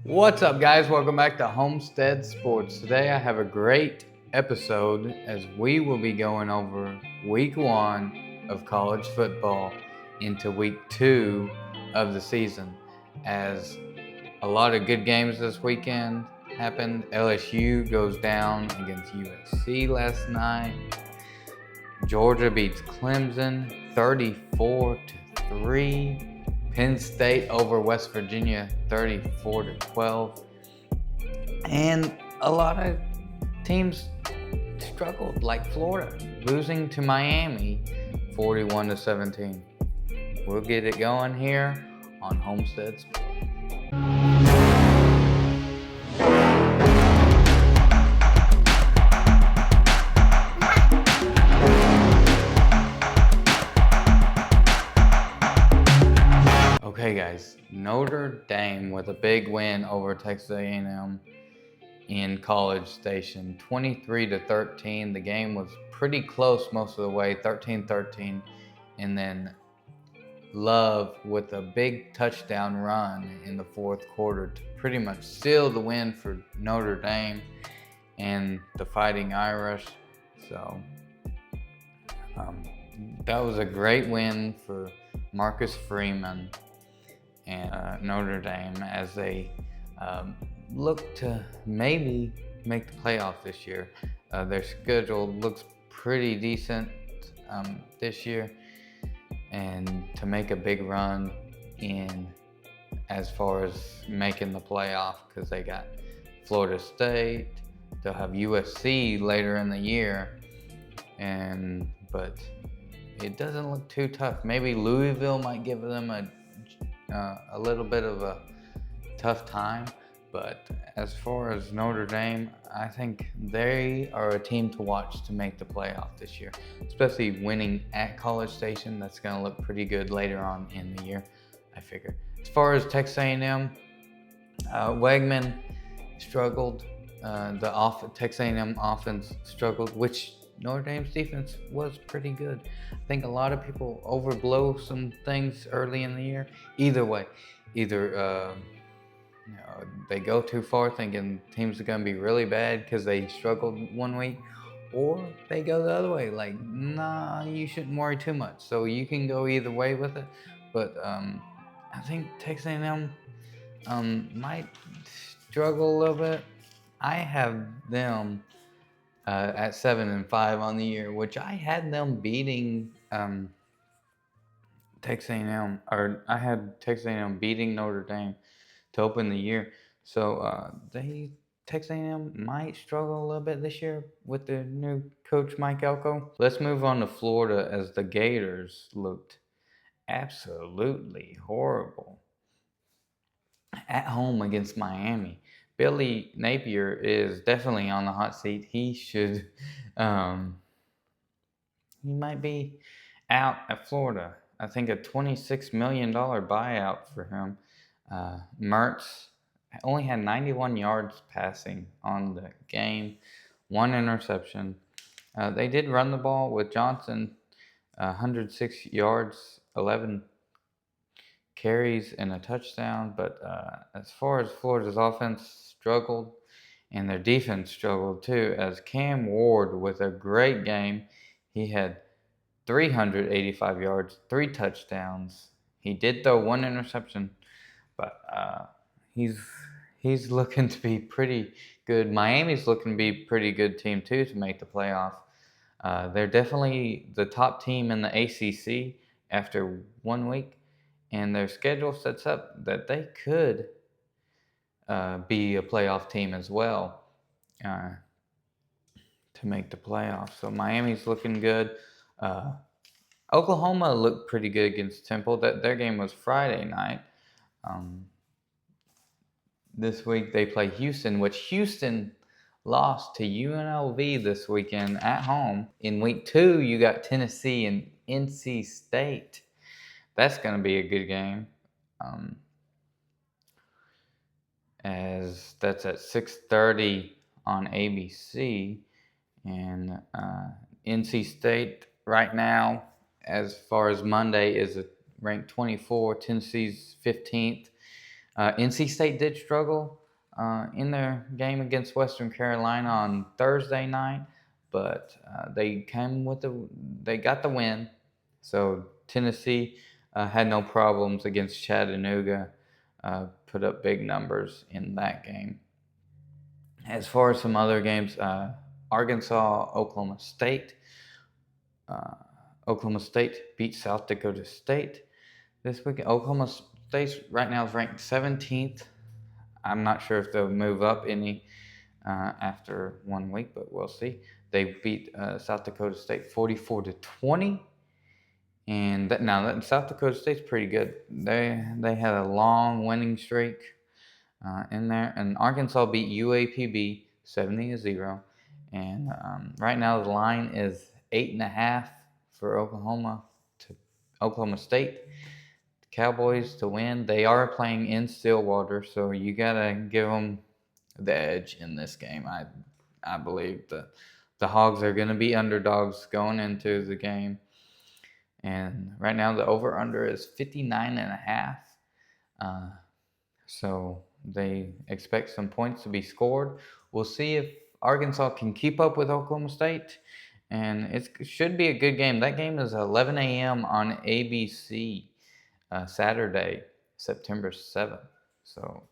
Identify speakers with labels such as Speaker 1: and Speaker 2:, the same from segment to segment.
Speaker 1: What's up, guys? Welcome back to Homestead Sports. Today I have a great episode as we will be going over week 1 of college football into week 2 of the season. As a lot of good games this weekend happened. LSU goes down against USC last night. Georgia beats Clemson 34-3. Penn State over West Virginia 34-12. And a lot of teams struggled, like Florida, losing to Miami 41-17. We'll get it going here on Homestead Sports. Okay, guys, Notre Dame with a big win over Texas A&M in College Station, 23-13. The game was pretty close most of the way, 13-13, and then Love with a big touchdown run in the fourth quarter to pretty much seal the win for Notre Dame and the Fighting Irish. So that was a great win for Marcus Freeman and Notre Dame as they look to maybe make the playoff this year. Their schedule looks pretty decent this year, and to make a big run in as far as making the playoff, because they got Florida State, they'll have USC later in the year, but it doesn't look too tough. Maybe Louisville might give them a little bit of a tough time, but as far as Notre Dame, I think they are a team to watch to make the playoff this year, especially winning at College Station. That's going to look pretty good later on in the year, I figure. As far as Texas A&M, Wegman struggled. Texas A&M offense struggled, which Notre Dame's defense was pretty good. I think a lot of people overblow some things early in the year. Either way, they go too far thinking teams are going to be really bad because they struggled one week, or they go the other way, like, nah, you shouldn't worry too much. So you can go either way with it, but I think Texas A&M might struggle a little bit. I have them at 7-5 on the year, which I had them beating Texas A&M, or I had Texas A&M beating Notre Dame to open the year. So Texas A&M might struggle a little bit this year with the new coach Mike Elko. Let's move on to Florida, as the Gators looked absolutely horrible at home against Miami. Billy Napier is definitely on the hot seat. He should, he might be out at Florida. I think a $26 million buyout for him. Mertz only had 91 yards passing on the game, 1 interception. They did run the ball with Johnson, 106 yards, 11 carries, and a touchdown. But as far as Florida's offense struggled, and their defense struggled too, as Cam Ward with a great game. He had 385 yards, 3 touchdowns. He did throw 1 interception, but he's looking to be pretty good. Miami's looking to be a pretty good team too to make the playoff. They're definitely the top team in the ACC after 1 week, and their schedule sets up that they could be a playoff team as well to make the playoffs. So Miami's looking good. Oklahoma looked pretty good against Temple. Their game was Friday night. This week they play Houston, which Houston lost to UNLV this weekend at home. In week 2, you got Tennessee and NC State. That's going to be a good game. As that's at 6:30 on ABC. And NC State right now, as far as Monday, is ranked 24. Tennessee's 15th. NC State did struggle in their game against Western Carolina on Thursday night, but they got the win. So Tennessee had no problems against Chattanooga, put up big numbers in that game. As far as some other games, Arkansas, Oklahoma State. Oklahoma State beat South Dakota State this week. Oklahoma State right now is ranked 17th. I'm not sure if they'll move up any after 1 week, but we'll see. They beat South Dakota State 44-20, and now South Dakota State's pretty good. They had a long winning streak in there, and Arkansas beat UAPB 70-0, and right now the line is 8.5 for Oklahoma State. Cowboys to win. They are playing in Stillwater, so you gotta give them the edge in this game. I believe the Hogs are gonna be underdogs going into the game, and right now the over/under is 59.5. So they expect some points to be scored. We'll see if Arkansas can keep up with Oklahoma State, and it should be a good game. That game is 11 a.m. on ABC. Saturday, September 7th. So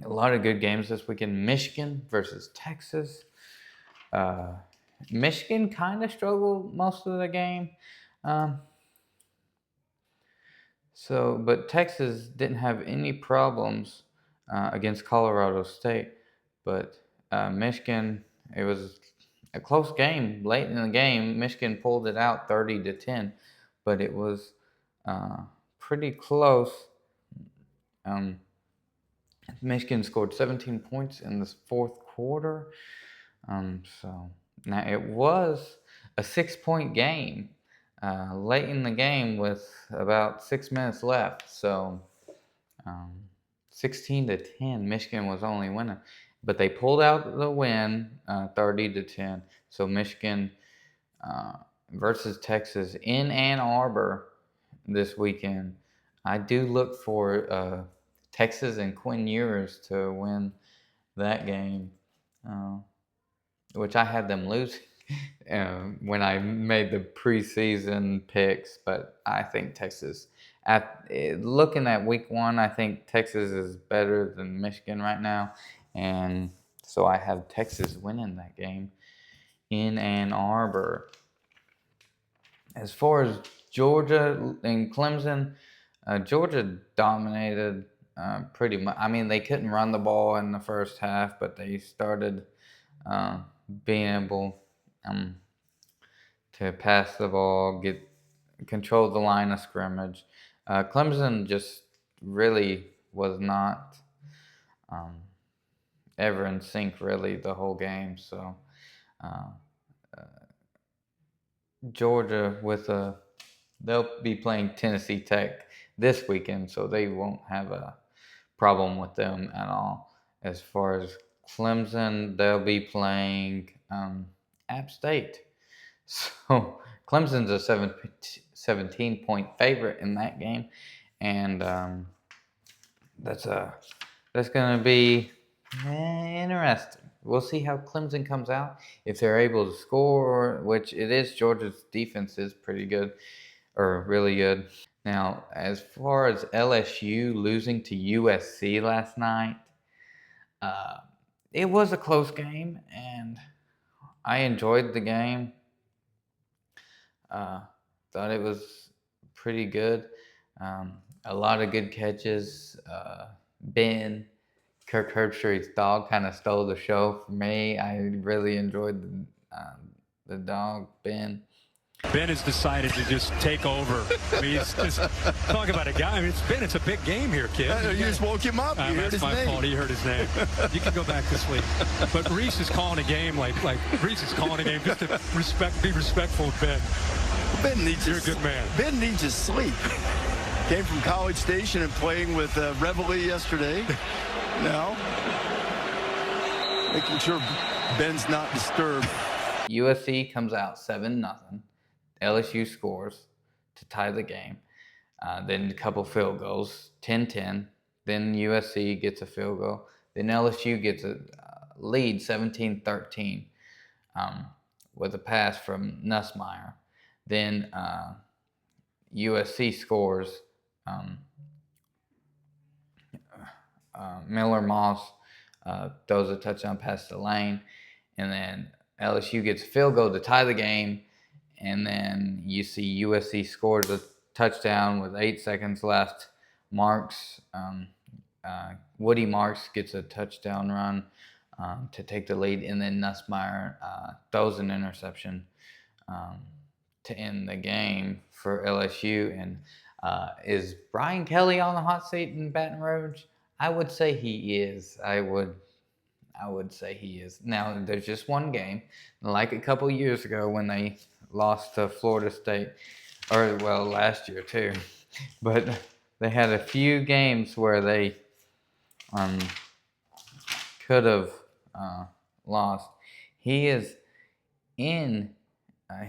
Speaker 1: a lot of good games this weekend. Michigan versus Texas. Michigan kind of struggled most of the game. But Texas didn't have any problems against Colorado State. But Michigan, it was a close game. Late in the game, Michigan pulled it out 30-10. But it was pretty close. Michigan scored 17 points in this fourth quarter. So now it was a 6-point game late in the game with about 6 minutes left. So 16-10, Michigan was only winning, but they pulled out the win 30-10. So Michigan versus Texas in Ann Arbor this weekend. I do look for Texas and Quinn Ewers to win that game, which I had them losing when I made the preseason picks. But I think Texas, looking at week 1, I think Texas is better than Michigan right now. And so I have Texas winning that game in Ann Arbor. As far as Georgia and Clemson, Georgia dominated pretty much. I mean, they couldn't run the ball in the first half, but they started being able to pass the ball, control the line of scrimmage. Clemson just really was not ever in sync, really, the whole game. So Georgia they'll be playing Tennessee Tech this weekend, so they won't have a problem with them at all. As far as Clemson, they'll be playing App State. So Clemson's a 17-point favorite in that game, and that's going to be interesting. We'll see how Clemson comes out, if they're able to score, which it is. Georgia's defense is pretty good, or really good. Now, as far as LSU losing to USC last night, it was a close game, and I enjoyed the game. Thought it was pretty good. A lot of good catches. Ben, Kirk Herbstreit's dog, kind of stole the show for me. I really enjoyed the dog, Ben.
Speaker 2: Ben has decided to just take over. I mean, he's just talk about a guy. I mean, it's a big game here, kid.
Speaker 3: You just woke him up. You heard his name.
Speaker 2: That's my fault. He heard his name. You can go back to sleep. But Reese is calling a game like Reese is calling a game just to be respectful of Ben.
Speaker 3: Ben needs.
Speaker 2: You're a good man.
Speaker 3: Ben needs his sleep. Came from College Station and playing with Reveille yesterday. Now, making sure Ben's not disturbed.
Speaker 1: USC comes out 7-0. LSU scores to tie the game. Then a couple field goals, 10-10 Then USC gets a field goal. Then LSU gets a lead 17-13 with a pass from Nussmeier. Then USC scores. Miller Moss throws a touchdown past the lane. And then LSU gets a field goal to tie the game. And then you see USC scores a touchdown with 8 seconds left. Woody Marks gets a touchdown run to take the lead. And then Nussmeier throws an interception to end the game for LSU. And is Brian Kelly on the hot seat in Baton Rouge? I would say he is. I would say he is. Now, there's just one game, like a couple years ago when they lost to Florida State, or well, last year too. But they had a few games where they could have lost. He is in.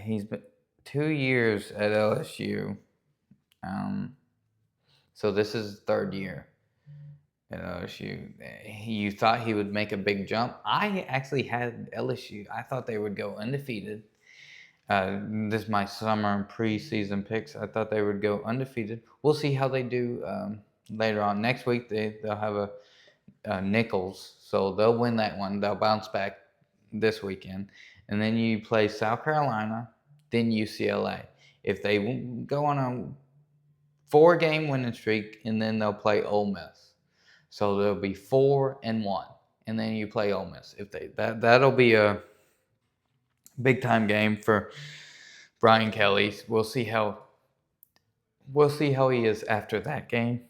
Speaker 1: He's been 2 years at LSU. So this is his third year at LSU. You thought he would make a big jump. I actually had LSU. I thought they would go undefeated. This is my summer preseason picks. I thought they would go undefeated. We'll see how they do later on. Next week they'll have a Nichols, so they'll win that one. They'll bounce back this weekend, and then you play South Carolina, then UCLA. If they go on a 4-game winning streak, and then they'll play Ole Miss. So they'll be 4-1, and then you play Ole Miss. If that'll be a big time game for Brian Kelly. We'll see how he is after that game,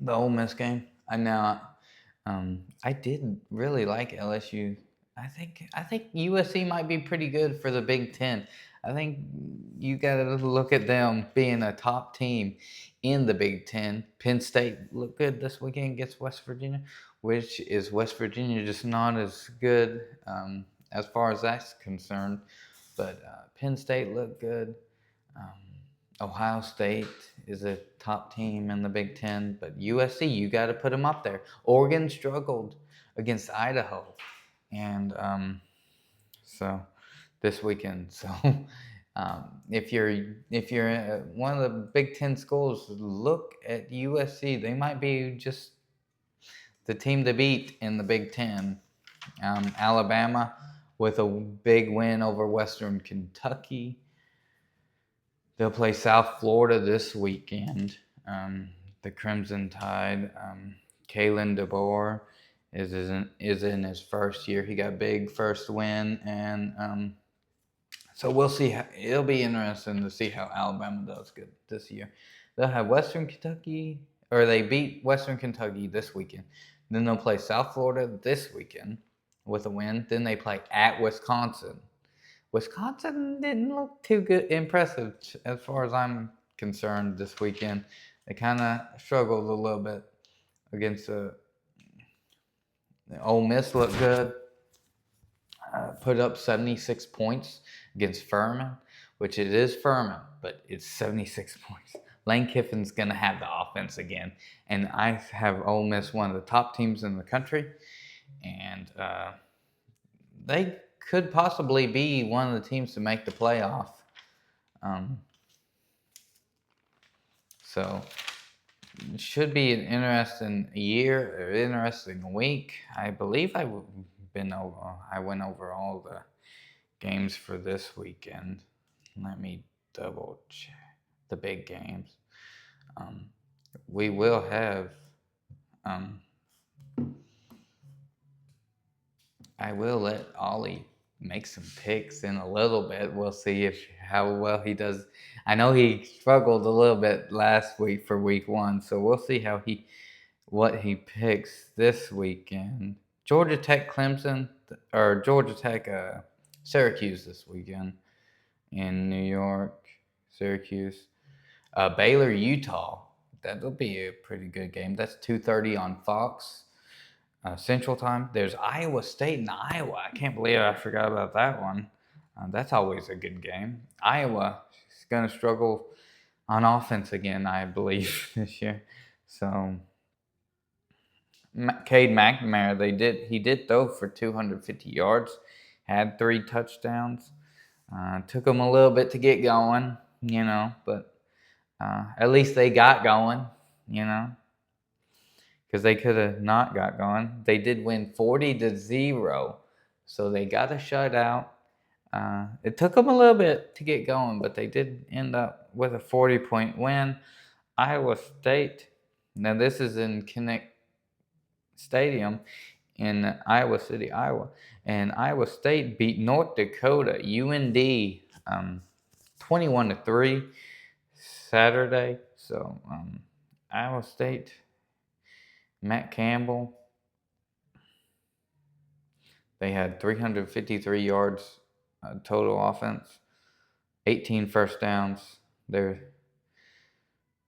Speaker 1: the Ole Miss game. I did really like LSU. I think USC might be pretty good for the Big Ten. I think you got to look at them being a top team in the Big Ten. Penn State looked good this weekend against West Virginia, which is West Virginia just not as good as far as that's concerned. But Penn State looked good. Ohio State is a top team in the Big Ten, but USC, you got to put them up there. Oregon struggled against Idaho, and so this weekend. So if you're one of the Big Ten schools, look at USC. They might be just the team to beat in the Big Ten. Alabama with a big win over Western Kentucky. They'll play South Florida this weekend. The Crimson Tide. Kalen DeBoer is in his first year. He got big first win, and so we'll see. It'll be interesting to see how Alabama does good this year. They'll have Western Kentucky, or they beat Western Kentucky this weekend. Then they'll play South Florida this weekend with a win. Then they play at Wisconsin. Wisconsin didn't look too impressive as far as I'm concerned this weekend. They kind of struggled a little bit against the Ole Miss. Looked good. Put up 76 points against Furman, which it is Furman, but it's 76 points. Lane Kiffin's going to have the offense again. And I have Ole Miss, one of the top teams in the country. And they could possibly be one of the teams to make the playoff. So it should be an interesting year, or interesting week. I believe I went over all the games for this weekend. Let me double check the big games. We will have. I will let Ollie make some picks in a little bit. We'll see how well he does. I know he struggled a little bit last week for week 1, so we'll see what he picks this weekend. Georgia Tech, Syracuse this weekend in New York. Syracuse, Baylor, Utah. That'll be a pretty good game. That's 2:30 on Fox. Central Time. There's Iowa State and Iowa. I can't believe I forgot about that one. That's always a good game. Iowa is going to struggle on offense again, I believe, this year. So Cade McNamara, he did throw for 250 yards, had 3 touchdowns. Took them a little bit to get going, but at least they got going, because they could have not got going. They did win 40-0, so they got a shutout. It took them a little bit to get going, but they did end up with a 40-point win. Iowa State, now this is in Kinnick Stadium in Iowa City, Iowa, and Iowa State beat North Dakota, UND, 21-3 Saturday. So Iowa State, Matt Campbell, they had 353 yards total offense, 18 first downs.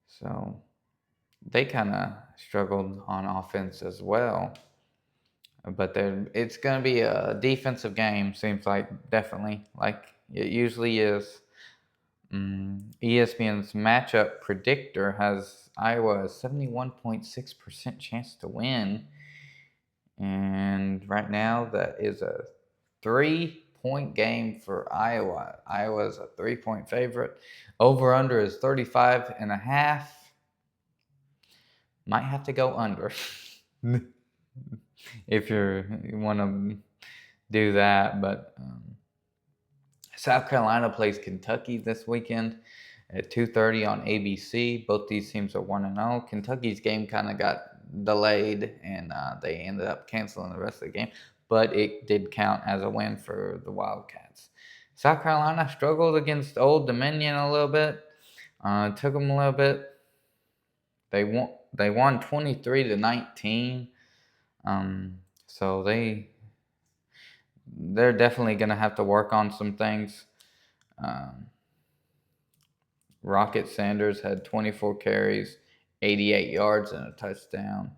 Speaker 1: So they kind of struggled on offense as well. But it's going to be a defensive game, seems like, definitely, like it usually is. ESPN's matchup predictor has Iowa a 71.6% chance to win. And right now, that is a 3-point game for Iowa. Iowa's a 3-point favorite. Over-under is 35.5. Might have to go under if you want to do that. But South Carolina plays Kentucky this weekend at 2:30 on ABC. Both these teams are 1-0. Kentucky's game kind of got delayed, and they ended up canceling the rest of the game. But it did count as a win for the Wildcats. South Carolina struggled against Old Dominion a little bit. Took them a little bit. They won 23-19. So they're definitely going to have to work on some things. Rocket Sanders had 24 carries, 88 yards, and a touchdown.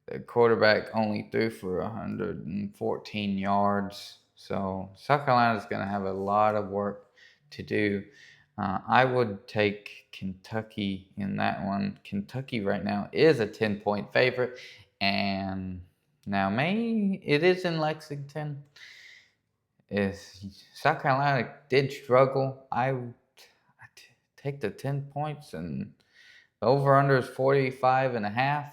Speaker 1: The quarterback only threw for 114 yards. So South Carolina is going to have a lot of work to do. I would take Kentucky in that one. Kentucky right now is a 10-point favorite. And now it is in Lexington. South Carolina did struggle. I take the 10 points, and the over-under is 45.5.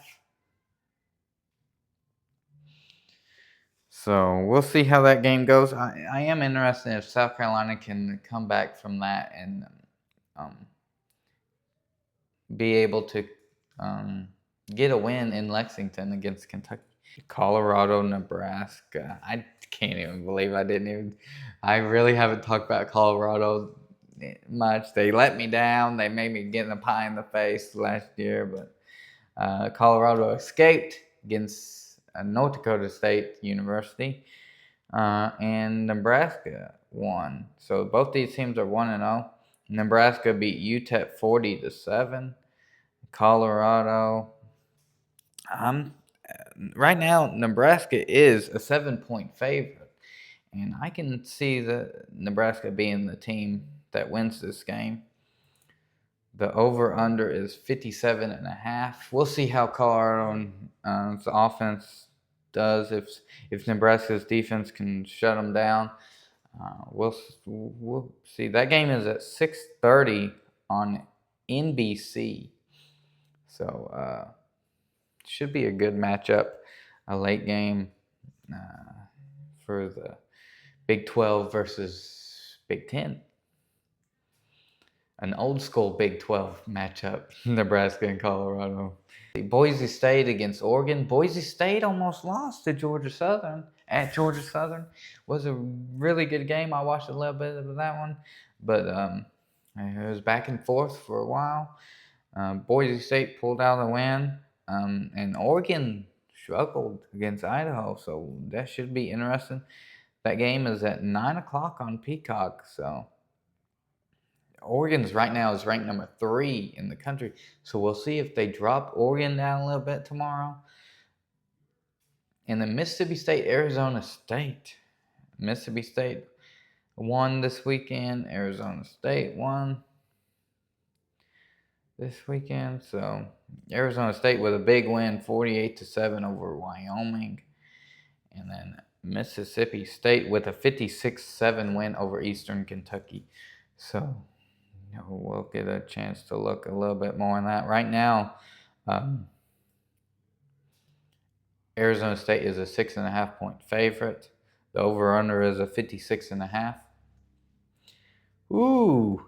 Speaker 1: So we'll see how that game goes. I am interested if South Carolina can come back from that and be able to get a win in Lexington against Kentucky. Colorado, Nebraska. I can't even believe I really haven't talked about Colorado much. They let me down. They made me get in a pie in the face last year, but Colorado escaped against North Dakota State University, and Nebraska won. So both these teams are 1-0. Nebraska beat UTEP 40-7. Colorado, right now, Nebraska is a 7-point favorite, and I can see Nebraska being the team that wins this game. The over-under is 57.5. We'll see how Colorado's offense does. If Nebraska's defense can shut them down, we'll see. That game is at 6:30 on NBC. So should be a good matchup, a late game for the Big 12 versus Big 10. An old school Big 12 matchup, Nebraska and Colorado. Boise State against Oregon. Boise State almost lost to Georgia Southern at Georgia Southern. Was a really good game. I watched a little bit of that one, but it was back and forth for a while. Boise State pulled out a win, and Oregon struggled against Idaho, so that should be interesting. That game is at 9 o'clock on Peacock, so Oregon's right now is ranked number 3 in the country, so we'll see if they drop Oregon down a little bit tomorrow. And then Mississippi State, Arizona State. Mississippi State won this weekend. Arizona State won. this weekend. So Arizona State with a big win, 48-7 over Wyoming. And then Mississippi State with a 56-7 win over Eastern Kentucky. So we'll get a chance to look a little bit more on that. Right now, Arizona State is a 6.5-point favorite. The over-under is a 56.5. Ooh.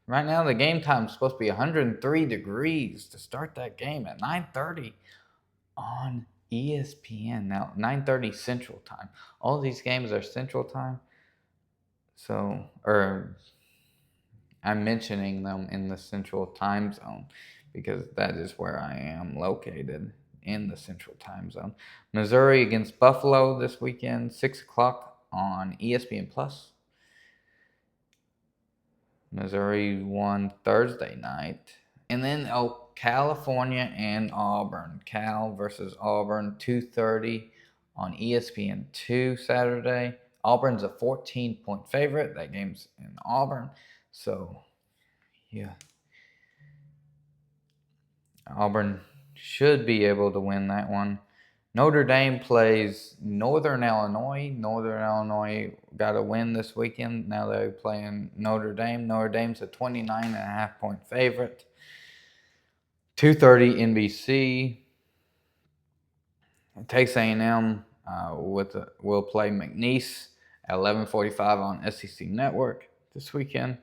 Speaker 1: Right now, the game time is supposed to be 103 degrees to start that game at 9:30 on ESPN. Now, 9:30 Central Time. All these games are Central Time. So, I'm mentioning them in the Central Time Zone because that is where I am located, in the Central Time Zone. Missouri against Buffalo this weekend, 6 o'clock on ESPN+. Missouri won Thursday night. And then, California and Auburn. Cal versus Auburn, 2:30 on ESPN2 Saturday. Auburn's a 14-point favorite. That game's in Auburn. So, yeah. Auburn should be able to win that one. Notre Dame plays Northern Illinois. Northern Illinois got a win this weekend. Now they're playing Notre Dame. Notre Dame's a 29.5-point favorite. 2:30 NBC. Texas A&M will play McNeese at 11:45 on SEC Network this weekend.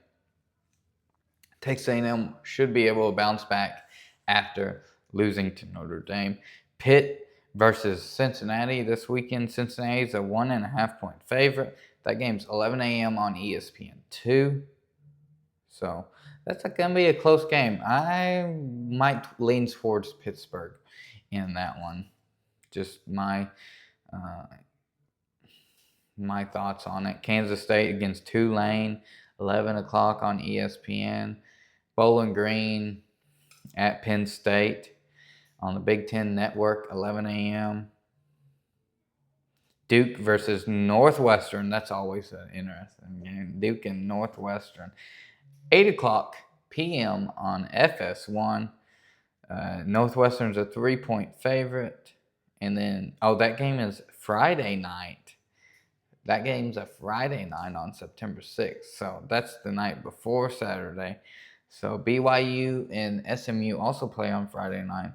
Speaker 1: Texas A&M should be able to bounce back after losing to Notre Dame. Pitt versus Cincinnati this weekend. Cincinnati's a 1.5-point favorite. That game's 11 a.m. on ESPN2. So that's going to be a close game. I might lean towards Pittsburgh in that one. Just my thoughts on it. Kansas State against Tulane, 11 o'clock on ESPN. Bowling Green at Penn State on the Big Ten Network, 11 a.m. Duke versus Northwestern. That's always an interesting game. Duke and Northwestern. 8 o'clock p.m. on FS1. Northwestern's a 3-point favorite. And then, that game is Friday night. That game's a Friday night on September 6th. So that's the night before Saturday. So BYU and SMU also play on Friday night.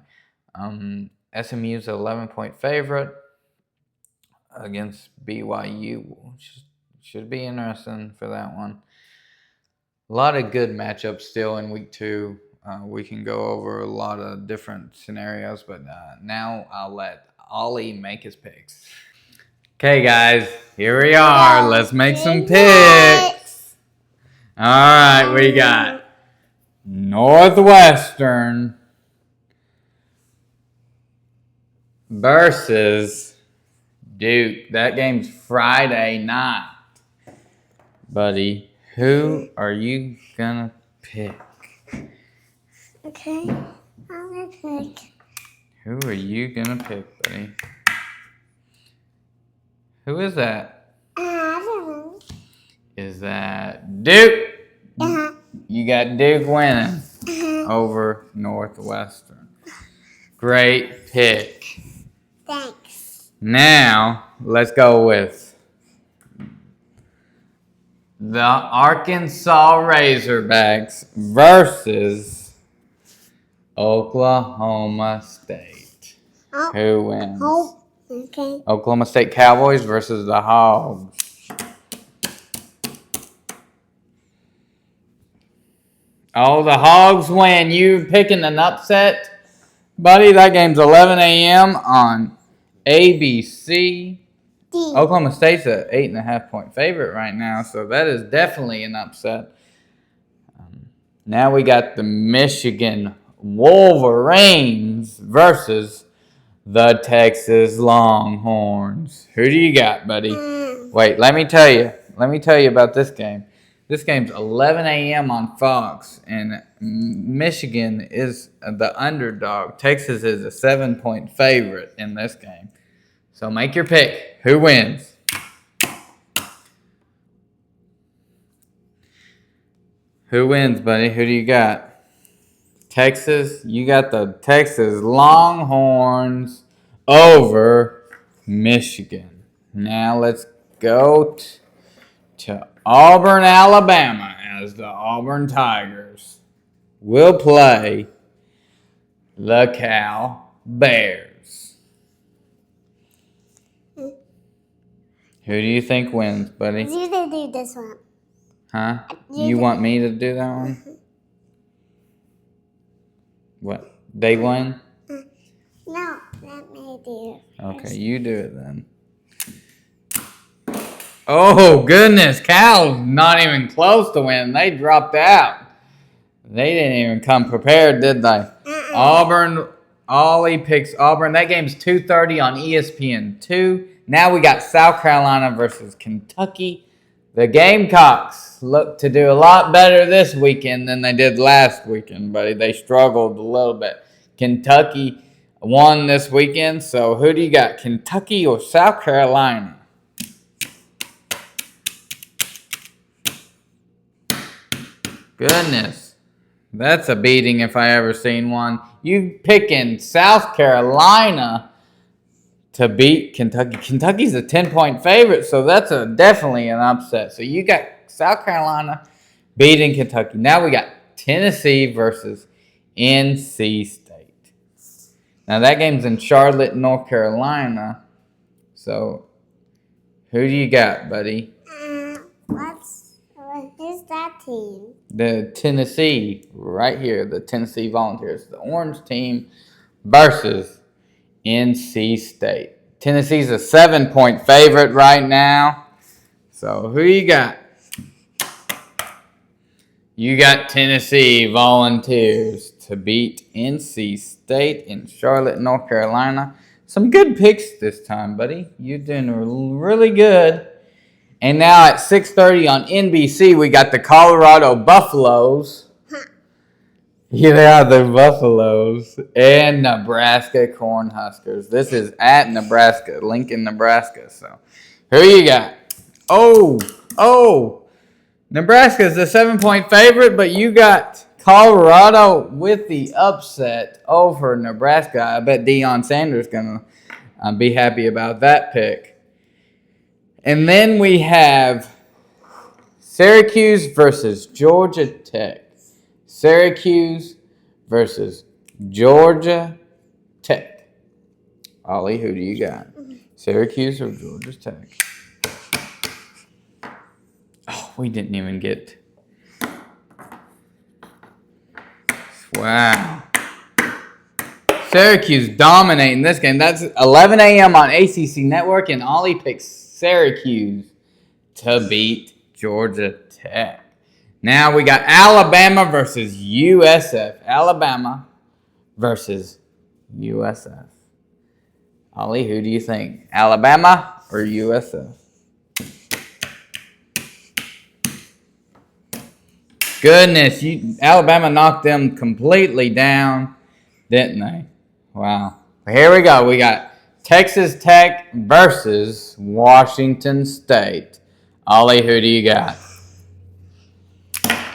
Speaker 1: SMU's an 11-point favorite against BYU. Should be interesting for that one. A lot of good matchups still in week 2. We can go over a lot of different scenarios, but now I'll let Ollie make his picks. Okay, guys, here we are. Let's make some picks. All right, we got Northwestern versus Duke. That game's Friday night. Buddy, who are you gonna pick?
Speaker 4: Okay, I'm gonna pick.
Speaker 1: Who are you gonna pick, buddy? Who is that?
Speaker 4: I don't know.
Speaker 1: Is that Duke?
Speaker 4: Uh-huh.
Speaker 1: You got Duke winning over Northwestern. Great pick.
Speaker 4: Thanks.
Speaker 1: Now, let's go with the Arkansas Razorbacks versus Oklahoma State.
Speaker 4: Oh.
Speaker 1: Who wins?
Speaker 4: Oh, okay.
Speaker 1: Oklahoma State Cowboys versus the Hogs. Oh, the Hogs win. You picking an upset? Buddy, that game's 11 a.m. on ABC. Oklahoma State's an 8.5-point favorite right now, so that is definitely an upset. Now we got the Michigan Wolverines versus the Texas Longhorns. Who do you got, buddy? Wait, let me tell you. Let me tell you about this game. This game's 11 a.m. on Fox, and Michigan is the underdog. Texas is a 7-point favorite in this game. So make your pick. Who wins? Who wins, buddy? Who do you got? Texas, you got the Texas Longhorns over Michigan. Now let's go to Auburn, Alabama, as the Auburn Tigers will play the Cal Bears. Who do you think wins, buddy?
Speaker 4: You can do this one.
Speaker 1: Huh? You want me to do that one? What? They won?
Speaker 4: No, let me do it.
Speaker 1: Okay, you do it then. Oh, goodness. Cal's not even close to winning. They dropped out. They didn't even come prepared, did they? Auburn, Ollie picks Auburn. That game's 2:30 on ESPN2. Now we got South Carolina versus Kentucky. The Gamecocks look to do a lot better this weekend than they did last weekend, buddy. They struggled a little bit. Kentucky won this weekend, so who do you got, Kentucky or South Carolina? Goodness, that's a beating if I ever seen one. You picking South Carolina to beat Kentucky. Kentucky's a 10-point favorite, so that's definitely an upset. So you got South Carolina beating Kentucky. Now we got Tennessee versus NC State. Now that game's in Charlotte, North Carolina. So who do you got, buddy?
Speaker 4: Who's that team?
Speaker 1: The Tennessee, right here, the Tennessee Volunteers, the orange team versus NC State. Tennessee's a 7-point favorite right now. So who you got? You got Tennessee Volunteers to beat NC State in Charlotte, North Carolina. Some good picks this time, buddy. You're doing really good. And now at 6:30 on NBC, we got the Colorado Buffaloes. Yeah, the Buffaloes and Nebraska Cornhuskers. This is at Nebraska, Lincoln, Nebraska. So, who you got? Nebraska's the 7-point favorite, but you got Colorado with the upset over Nebraska. I bet Deion Sanders gonna be happy about that pick. And then we have Syracuse versus Georgia Tech. Syracuse versus Georgia Tech. Ollie, who do you got? Syracuse or Georgia Tech? Oh, we didn't even get... Wow. Syracuse dominating this game. That's 11 a.m. on ACC Network, and Ollie picks Syracuse to beat Georgia Tech. Now we got Alabama versus USF. Alabama versus USF. Ollie, who do you think? Alabama or USF? Goodness, Alabama knocked them completely down, didn't they? Wow. Here we go. We got Texas Tech versus Washington State. Ollie, who do you got?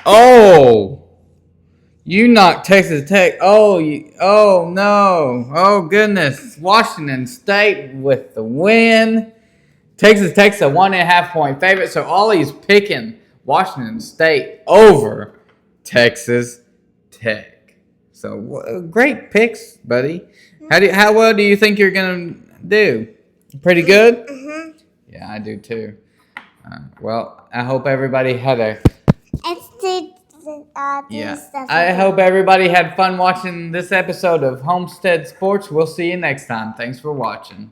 Speaker 1: Oh, you knocked Texas Tech. Oh no. Oh, goodness. Washington State with the win. Texas Tech's a 1.5-point favorite, so Ollie's picking Washington State over Texas Tech. So great picks, buddy. How well do you think you're gonna do? Pretty good?
Speaker 4: Mm-hmm.
Speaker 1: Yeah, I do too. Well, I hope everybody had a... I hope everybody had fun watching this episode of Homestead Sports. We'll see you next time. Thanks for watching.